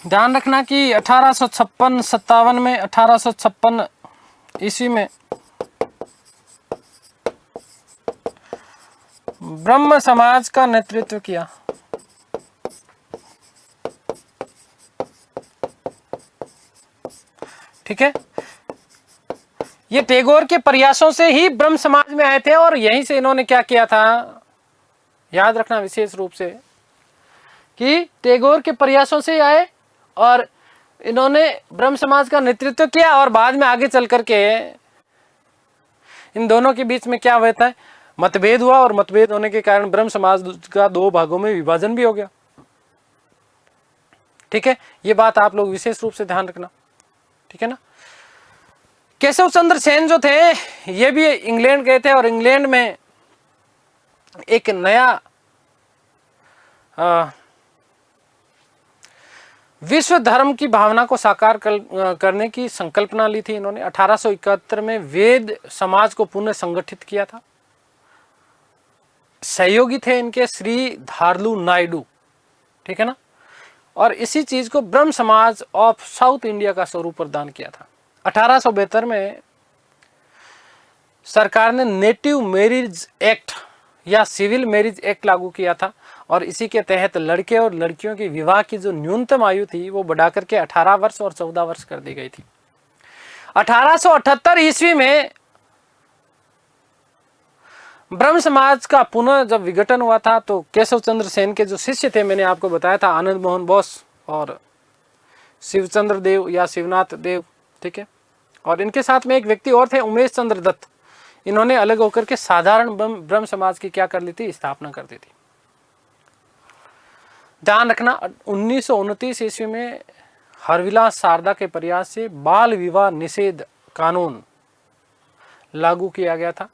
ध्यान रखना कि 1856-57 में, 1856 ईस्वी में ब्रह्म समाज का नेतृत्व किया। ठीक है, ये टैगोर के प्रयासों से ही ब्रह्म समाज में आए थे और यहीं से इन्होंने क्या किया था, याद रखना विशेष रूप से कि टैगोर के प्रयासों से आए और इन्होंने ब्रह्म समाज का नेतृत्व किया और बाद में आगे चल करके इन दोनों के बीच में क्या हुआ था, मतभेद हुआ और मतभेद होने के कारण ब्रह्म समाज का 2 भागों में विभाजन भी हो गया। ठीक है, ये बात आप लोग विशेष रूप से ध्यान रखना। ठीक है ना। केशव चंद्र सेन जो थे ये भी इंग्लैंड गए थे और इंग्लैंड में एक नया विश्व धर्म की भावना को साकार करने की संकल्पना ली थी इन्होंने। 1871 में वेद समाज को पुनः संगठित किया था। सहयोगी थे इनके श्री धारलू नायडू। ठीक है ना। और इसी चीज को ब्रह्म समाज ऑफ साउथ इंडिया का स्वरूप प्रदान किया था। 1872 में सरकार ने नेटिव मैरिज एक्ट या सिविल मैरिज एक्ट लागू किया था और इसी के तहत लड़के और लड़कियों की विवाह की जो न्यूनतम आयु थी वो बढ़ाकर के 18 वर्ष और 14 वर्ष कर दी गई थी। 1878 ईस्वी में ब्रह्म समाज का पुनः जब विघटन हुआ था तो केशव चंद्र सेन के जो शिष्य थे, मैंने आपको बताया था, आनंद मोहन बोस और शिवचंद्र देव या शिवनाथ देव। ठीक है, और इनके साथ में एक व्यक्ति और थे, उमेश चंद्र दत्त। इन्होंने अलग होकर के साधारण ब्रह्म समाज की क्या कर ली थी, स्थापना कर दी थी। ध्यान रखना 1929 ईस्वी में हरविलास शारदा के प्रयास से बाल विवाह निषेध कानून लागू किया गया था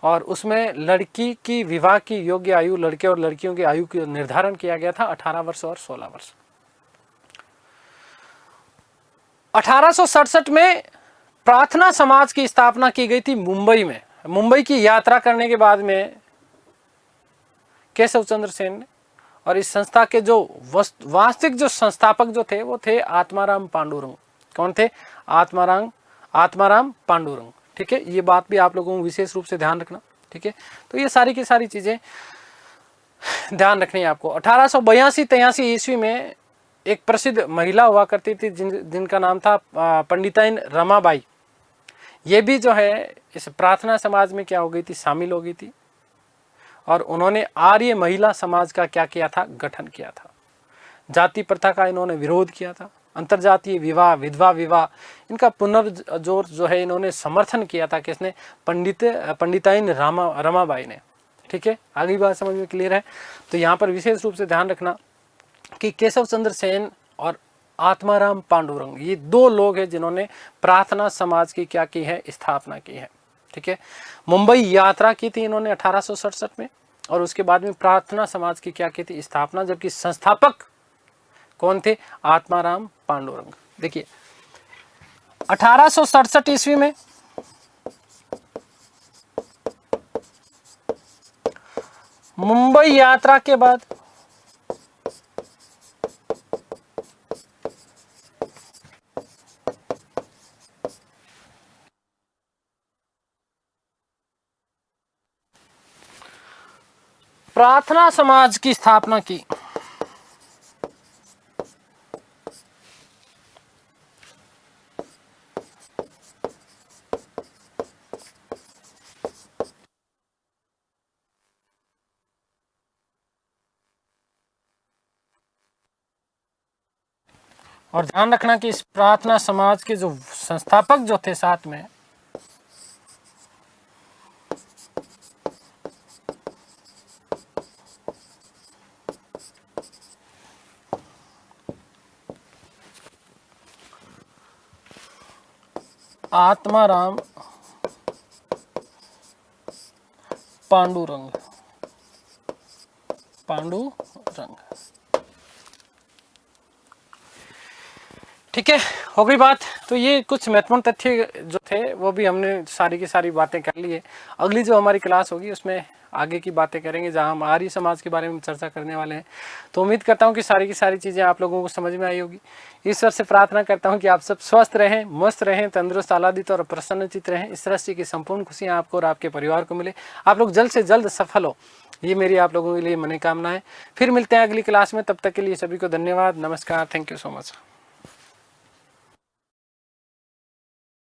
और उसमें लड़की की विवाह की योग्य आयु, लड़के और लड़कियों की आयु का निर्धारण किया गया था 18 वर्ष और 16 वर्ष। 1867 में प्रार्थना समाज की स्थापना की गई थी मुंबई में। मुंबई की यात्रा करने के बाद में केशव चंद्र सेन ने, और इस संस्था के जो वास्तविक जो संस्थापक जो थे वो थे आत्माराम पांडुरंग। कौन थे? आत्माराम पांडुरंग। ठीक है, ये बात भी आप लोगों को विशेष रूप से ध्यान रखना। ठीक है, तो ये सारी की सारी चीजें ध्यान रखनी है आपको। 1882-83 ईस्वी में एक प्रसिद्ध महिला हुआ करती थी जिनका नाम था पंडिताइन रमाबाई। ये भी जो है इस प्रार्थना समाज में क्या हो गई थी, शामिल हो गई थी और उन्होंने आर्य महिला समाज का क्या किया था, गठन किया था। जाति प्रथा का इन्होंने विरोध किया था। अंतरजातीय विवाह, विधवा विवाह, इनका पुनर्जोर जो है इन्होंने समर्थन किया था। किसने? पंडिताइन रमाबाई ने। ठीक है, आगे बात समझ में क्लियर है। तो यहाँ पर विशेष रूप से ध्यान रखना कि केशव चंद्र सेन और आत्माराम पांडुरंग ये 2 लोग हैं जिन्होंने प्रार्थना समाज की क्या की है, स्थापना की है। ठीक है, मुंबई यात्रा की थी इन्होंने 1867 में और उसके बाद में प्रार्थना समाज की क्या की थी, स्थापना। जबकि संस्थापक कौन थे? आत्माराम पांडुरंग। देखिए 1867 ईस्वी में मुंबई यात्रा के बाद प्रार्थना समाज की स्थापना की। और ध्यान रखना कि इस प्रार्थना समाज के जो संस्थापक जो थे साथ में, आत्माराम पांडुरंग, पांडुरंग। ठीक है, हो गई बात। तो ये कुछ महत्वपूर्ण तथ्य जो थे वो भी हमने सारी की सारी बातें कर ली है। अगली जो हमारी क्लास होगी उसमें आगे की बातें करेंगे, जहां हम आर्य समाज के बारे में चर्चा करने वाले हैं। तो उम्मीद करता हूं कि सारी की सारी चीज़ें आप लोगों को समझ में आई होगी। ईश्वर से प्रार्थना करता हूं कि आप सब स्वस्थ रहें, मस्त रहें, तंदुरुस्त, आह्लादित और प्रसन्नचित रहें। इस तरह की संपूर्ण खुशियाँ आपको और आपके परिवार को मिले। आप लोग जल्द से जल्द सफल हो, ये मेरी आप लोगों के लिए मनोकामना है। फिर मिलते हैं अगली क्लास में, तब तक के लिए सभी को धन्यवाद, नमस्कार, थैंक यू सो मच।